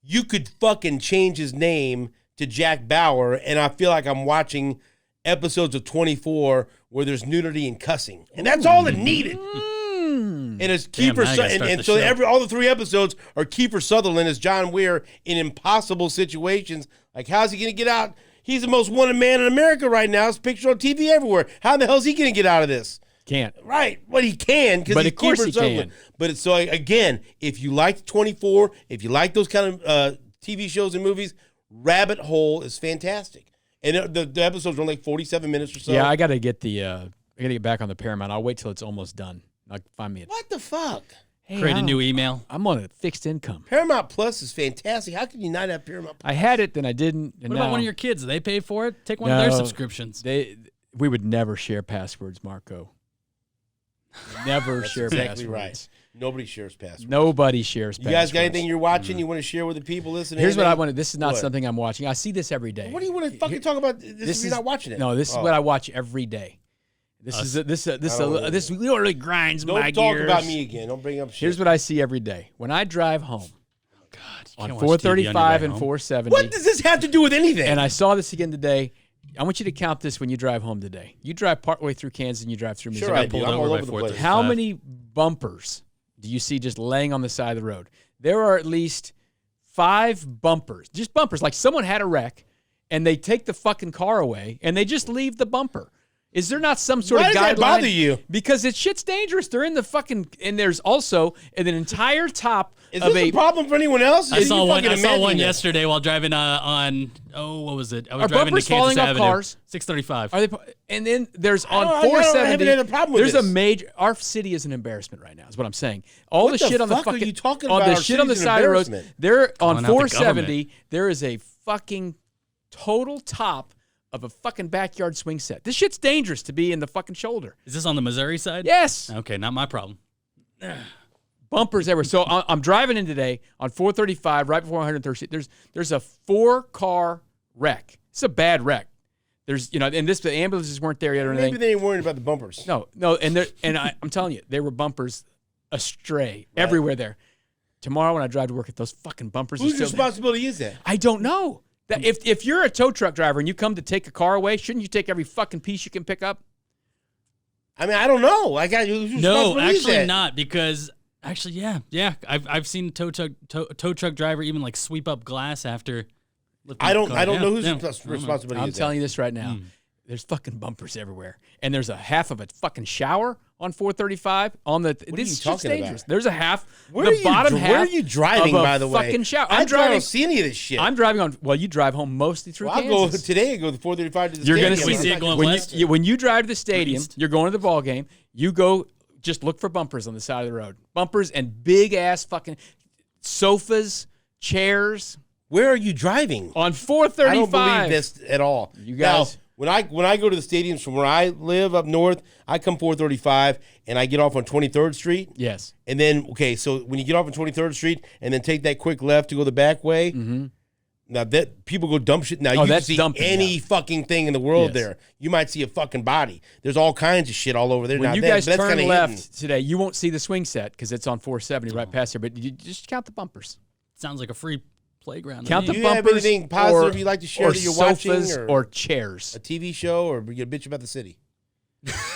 You could fucking change his name to Jack Bauer, and I feel like I'm watching episodes of 24 where there's nudity and cussing, and that's all it needed. And it's Kiefer, and so all the 3 episodes are Kiefer Sutherland as John Weir in impossible situations. Like, how's he gonna get out? He's the most wanted man in America right now. It's pictured on TV everywhere. How the hell is he gonna get out of this? Can't. Right. Well, he can because he's Kiefer Sutherland. But it's so, again, if you like 24, if you like those kind of TV shows and movies, Rabbit Hole is fantastic. And the episodes are only like 47 minutes or so. Yeah, I got to get back on the Paramount. I'll wait till it's almost done. I'll find me What the fuck? Hey, Create a new email. I'm on a fixed income. Paramount Plus is fantastic. How can you not have Paramount Plus? I had it, then I didn't. And What about one of your kids? They pay for it? Take one of their subscriptions. We would never share passwords, Marco. Never share exactly passwords. Right. Nobody shares passwords. Nobody shares passwords. You guys got anything you're watching you want to share with the people listening? Here's what I want to. This is not something I'm watching. I see this every day. What do you want to fucking talk about? This you're not watching it. No, this is what I watch every day. This literally grinds my gears. Don't talk about me again. Don't bring up shit. Here's what I see every day. When I drive home on watch 435 and home. 470. What does this have to do with anything? And I saw this again today. I want you to count this when you drive home today. You drive partway through Kansas and you drive through Missouri. Sure, I do. I'm all over the place. How many bumpers do you see just laying on the side of the road? There are at least 5 bumpers. Just bumpers. Like someone had a wreck and they take the fucking car away and they just leave the bumper. Is there not some sort of guideline? Why does that bother you? Because shit's dangerous. They're in the fucking, and there's also an entire top Is of this a problem for anyone else? I saw one yesterday while driving what was it? I was driving to Kansas Avenue. Cars? 635. Are they? And then there's on I 470. haven't had a problem with there's this. a major. Our city is an embarrassment right now. Is what I'm saying. All What the the shit on the fuck are fucking you talking on about? the Our shit on the city's an side of the roads. embarrassment. There on Calling out the 470. government. There is a fucking total top of a fucking backyard swing set. This shit's dangerous to be in the fucking shoulder. Is this on the Missouri side? Yes. Okay, not my problem. Bumpers everywhere. So I'm driving in today on 435, right before 130. There's a 4-car wreck. It's a bad wreck. There's and the ambulances weren't there yet or anything. Maybe they ain't worried about the bumpers. No, and I'm telling you, there were bumpers astray everywhere there. Tomorrow when I drive to work, if those fucking bumpers Whose are still responsibility is that? I don't know. That if you're a tow truck driver and you come to take a car away, shouldn't you take every fucking piece you can pick up? I mean, I don't know. No, actually not, because actually, yeah. I've seen a tow truck driver even like sweep up glass after. I don't know whose responsibility I'm is telling you this right now. There's fucking bumpers everywhere, and there's a half of a fucking shower on 435 on the. What this are you is talking dangerous. about? There's a half. Where are you driving, of a by the way? Fucking shower. I'm driving. I don't see any of this shit. I'm driving on. Well, you drive home mostly through I'll Kansas. go today. I go to 435 to the You're stadium. going to see it going when west. when you drive to the stadium, East. you're going to the ball game. You go just look for bumpers on the side of the road. Bumpers and big ass fucking sofas, chairs. Where are you driving? On 435. I don't believe this at all. You guys. Now, When I go to the stadiums from where I live up north, I come 435 and I get off on 23rd Street. Yes. And then, okay, so when you get off on 23rd Street and then take that quick left to go the back way, now that people go dump shit. Now you can see any fucking thing in the world there. You might see a fucking body. There's all kinds of shit all over there. When now you guys turn left hidden. today, you won't see the swing set because it's on 470 right past here, but you just count the bumpers. Sounds like a free playground. Count the Do you bumpers. have anything positive you'd like to share or that you're sofas watching? Or chairs. A TV show or you bitch about the city?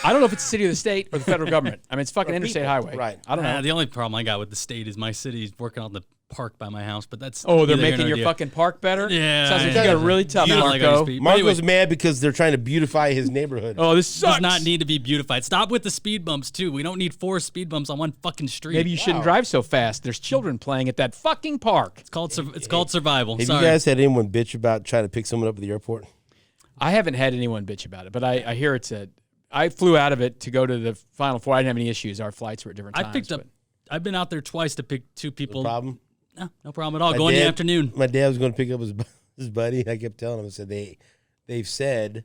I don't know if it's the city or the state or the federal government. I mean, it's fucking interstate highway. Right. I don't know. The only problem I got with the state is my city's working on the park by my house, but that's Oh, they're neither here making nor your there. fucking park better? Yeah. Sounds like you got a really tough, Not like I Marco. used to be. But Marco's anyway, mad because they're trying to beautify his neighborhood. Oh, this does sucks. not need to be beautified. Stop with the speed bumps too. We don't need 4 speed bumps on one fucking street. Maybe you shouldn't drive so fast. There's children playing at that fucking park. It's called survival. Have Sorry. you guys had anyone bitch about trying to pick someone up at the airport? I haven't had anyone bitch about it, but I hear it's a. I flew out of it to go to the Final Four. I didn't have any issues. Our flights were at different times. I picked up. I've been out there twice to pick 2 people. No problem? No problem at all. Go in the afternoon. My dad was going to pick up his buddy. I kept telling him, I said, they've said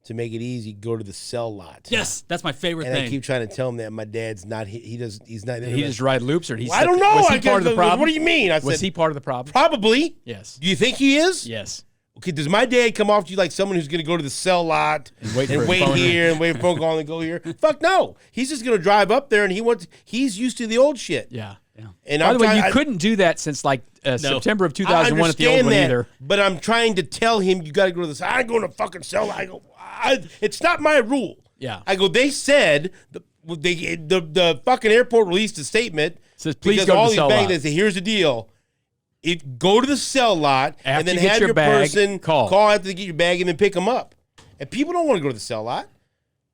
to make it easy, go to the cell lot. Yes, that's my favorite And thing. I keep trying to tell him that my dad's not, he's not. He just ride loops, or I don't know. Was I he part of the guess- problem? What do you mean? I Was said, he part of the problem? probably. Yes. Do you think he is? Yes. Okay, does my dad come off to you like someone who's going to go to the cell lot and wait for a wait phone here and wait for a phone call and go here? Fuck no. He's just going to drive up there and he's used to the old shit. Yeah. And By I'm the way, trying- you couldn't do that since like September of I 2001 at the old understand one that, either. but I'm trying to tell him you got to go to this. I'm going to fucking sell. I go, it's not my rule. Yeah. I go, they said the fucking airport released a statement. Says, please because go to all the these cell bags, lot. they say, here's the deal. Go to the cell lot After and then you get have your your bag, person call after they get your bag and then pick them up. And people don't want to go to the cell lot.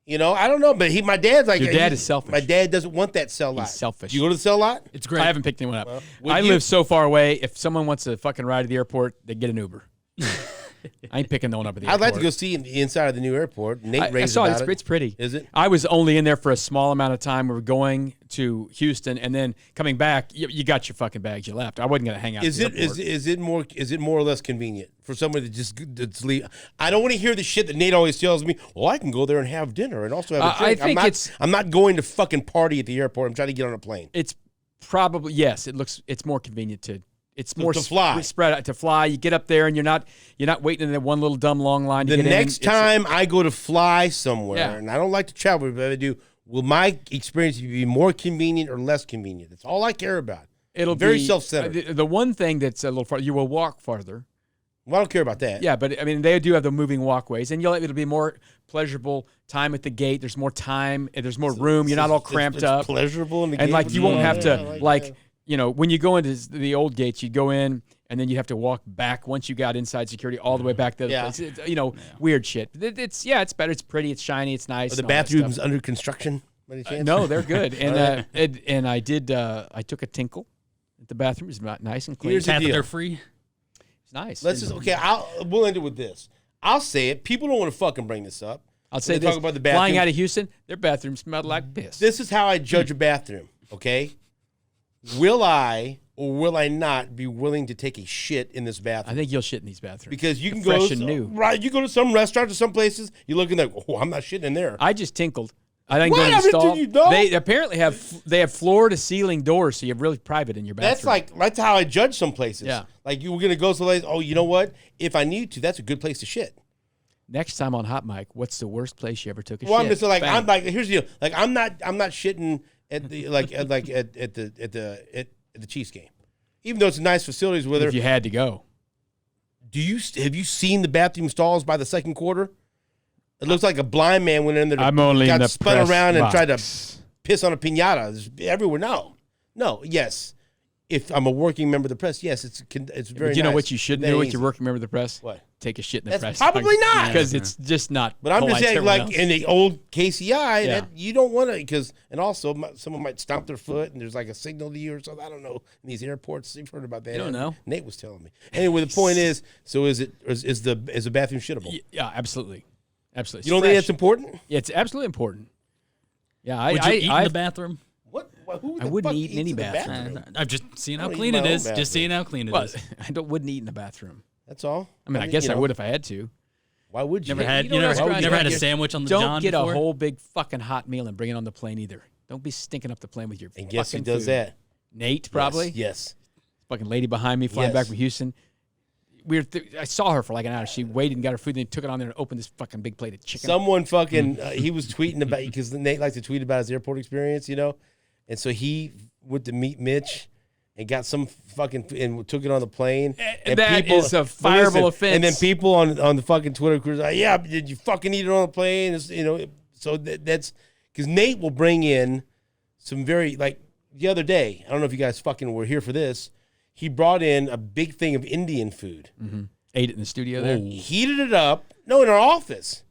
You know, I don't know, but my dad's like, Your dad is selfish. My dad doesn't want that cell lot. selfish. You go to the cell lot? It's great. I haven't picked anyone up. would I you? live so far away. If someone wants to fucking ride to the airport, they get an Uber. I ain't picking no one up at the I'd airport. like to go see the inside of the new airport. Nate I raves saw about it. It's pretty. Is it? I was only in there for a small amount of time. We were going to Houston and then coming back. You got your fucking bags. You left. I wasn't going to hang out. Is at it the airport. is it more or less convenient for someone to just leave? I don't want to hear the shit that Nate always tells me. Well, I can go there and have dinner and also have a I drink. think I'm not going to fucking party at the airport. I'm trying to get on a plane. It's probably yes. It's more convenient to. It's more to fly. spread out to fly. You get up there and you're not waiting in that one little dumb long line to The get in. next time I go to fly somewhere, Yeah. and I don't like to travel, but I do. Will my experience be more convenient or less convenient? That's all I care about. It'll very be self-centered. The one thing that's a little far, you will walk farther. Well, I don't care about that. Yeah, but I mean, they do have the moving walkways, and it'll be more pleasurable time at the gate. There's more time. There's more room. You're not all cramped it's up. Pleasurable in the And game. like you won't have to Yeah, that. you know, when you go into the old gates, you'd go in and then you'd have to walk back once you got inside security all the way back to the Yeah. place. It's, weird shit. It's better. It's pretty. It's shiny. It's nice. Are the and all that bathrooms stuff. under construction? By any chance? No, they're good. And I did. I took a tinkle at the bathroom. It's nice and clean. Here's the deal. Catheter free. It's nice. Let's just we'll end it with this. I'll say it. People don't want to fucking bring this up. I'll say When they this: talk about the flying bathroom- out of Houston, their bathroom smelled like piss. This is how I judge a bathroom. Okay, will I or will I not be willing to take a shit in this I bathroom? think you'll shit in these bathrooms Because you can They're go fresh and new. right. You go to some restaurants or some places. You're looking like, oh, I'm not shitting in there. I just tinkled. I didn't What? go to the I mean, stall. did you know? They apparently have floor to ceiling doors, so you have really private in your bathroom. That's how I judge some places. Yeah. Like you were gonna go someplace. Oh, you know what? If I need to, that's a good place to shit. Next time on Hot Mic, what's the worst place you ever took a Well, shit? I'm just like Bang. I'm like here's the deal. Like I'm not shitting at the at the Chiefs game, even though it's nice facilities with her. if you had to go. Have you seen the bathroom stalls by the second quarter? It looks like a blind man went in there. I'm only got in the spun press around and box. tried to piss on a piñata. It's everywhere. No. Yes, if I'm a working member of the press, yes, it's very. But you know nice. what you shouldn't Very do with easy. your working member of the press? What? Take a shit in the That's press. probably not. Because it's just not. But I'm just polite to saying, everyone like else. in the old KCI, Yeah. that you don't want to, because, and also someone might stomp their foot, and there's like a signal to you or something. I don't know. In these airports, you've heard about that. You don't know. Nate was telling me. Anyway, the point is, so is the bathroom shittable? Yeah, absolutely. Absolutely. You don't think that's important? Yeah, it's absolutely important. Yeah, Would you eat in the bathroom? What? Who I the wouldn't fuck eat in eats any the bathroom. I'm just seeing how I don't clean eat it my own is. Just bathroom. seeing how clean it Well, is. I wouldn't eat in the bathroom. That's all. I mean, I guess you I know, would if I had to. Why would you? Never had you don't never, restaurant- never had a you- sandwich on the Don't John get before? a Never had a Don't sandwich on the Don't John get before? a whole big fucking hot meal and bring it on the plane either. Don't be stinking up the plane with your And guess who fucking does food. that? Nate, probably. Yes. Fucking lady behind me flying Yes. back from Houston. I saw her for like an hour. She waited and got her food, and then took it on there and opened this fucking big plate of chicken. Someone fucking he was tweeting about, because Nate likes to tweet about his airport experience, and so he went to meet Mitch and got some fucking and took it on the plane. And that is a but fireable offense. And then people on the fucking Twitter crews like, yeah, did you fucking eat it on the plane? So that's because Nate will bring in some very, like the other day. I don't know if you guys fucking were here for this. He brought in a big thing of Indian food. Mm-hmm. Ate it in the studio there. Heated it up. No, in our office.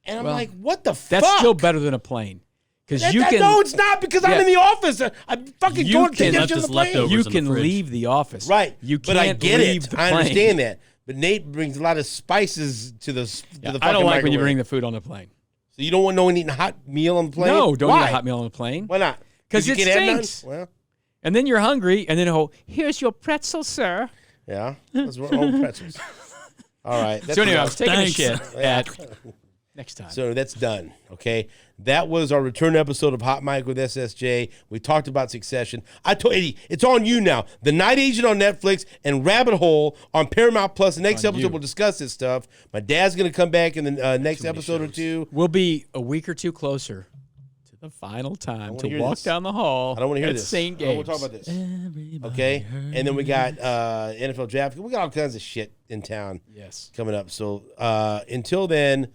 And I'm Well, like, what the fuck? That's still better than a plane. Because you can. No, it's not, because I'm Yeah. in the office. I'm fucking You going to can- take Left that shit on his the plane. leftovers You in the can fridge. leave the office. Right. You but I can't get leave it. the I plane. understand that. But Nate brings a lot of spices to the Yeah, fucking I don't like when you microwave. bring the food on the plane. So you don't want no one eating a hot meal on the plane? No, don't Why? eat a hot meal on the plane. Why not? 'Cause you it can't have none? stinks. Well, And then you're hungry, and then here's your pretzel, sir. yeah. Those were own pretzels. All right. That's So anyway, I enough. was taking Thanks. a shit at next time. So that's done. Okay. That was our return episode of Hot Mic with SSJ. We talked about Succession. I told Eddie, it's on you now. The Night Agent on Netflix and Rabbit Hole on Paramount Plus. The next On episode you. we'll discuss this stuff. My dad's going to come back in the next episode or two. We'll be a week or two closer to the final time wanna to hear walk this. down the hall. I don't want to hear at this. St. Oh, we'll Gabe's. talk about this. Okay. And then we got NFL draft. We got all kinds of shit in town Yes. coming up. So until then,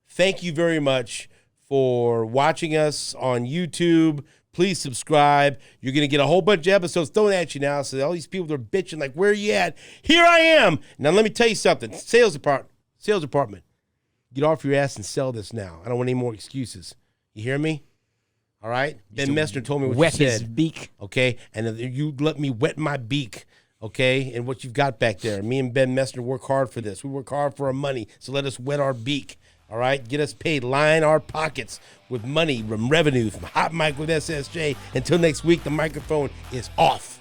thank you very much for watching us on YouTube. Please subscribe. You're going to get a whole bunch of episodes thrown at you now. So all these people are bitching like, where are you at? Here I am. Now let me tell you something. Sales department. Get off your ass and sell this now. I don't want any more excuses. You hear me? All right? Ben Messner told me what Wet you his said. beak. Okay? And you let me wet my beak, okay, and what you've got back there. Me and Ben Messner work hard for this. We work hard for our money, so let us wet our beak, all right? Get us paid. Line our pockets with money from revenue from Hot Mic with SSJ. Until next week, the microphone is off.